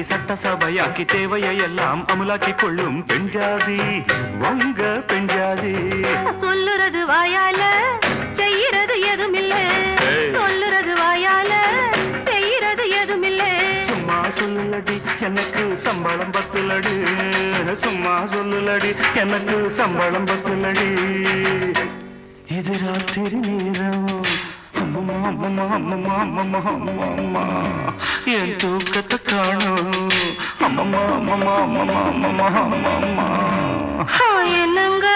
சட்டசபையாக்கி தேவையை எல்லாம் அமுலாக்கி கொள்ளும் பெண்ஜாதி வங்க பெண்ஜாதி. சொல்லுறது வாயால செய்யறது எதுவும் இல்ல. சொல்லுறது வாயால செய்யறது எதுவும் இல்ல. சும்மா சொல்லுலடி எனக்கு சம்பளம் பத்துலடி. சும்மா சொல்லுலடி எனக்கு சம்பளம் பத்துலடி. இது ராத்திரி நேரம் அம்மம்மா அம்மம்மா அம்மம்மா அம்மம்மா அம்மம்மா என் தூக்கத்தை காணும் அம்மம்மா அம்மம்மா அம்மம்மா அம்மம்மா அம்மம்மா. என்னங்க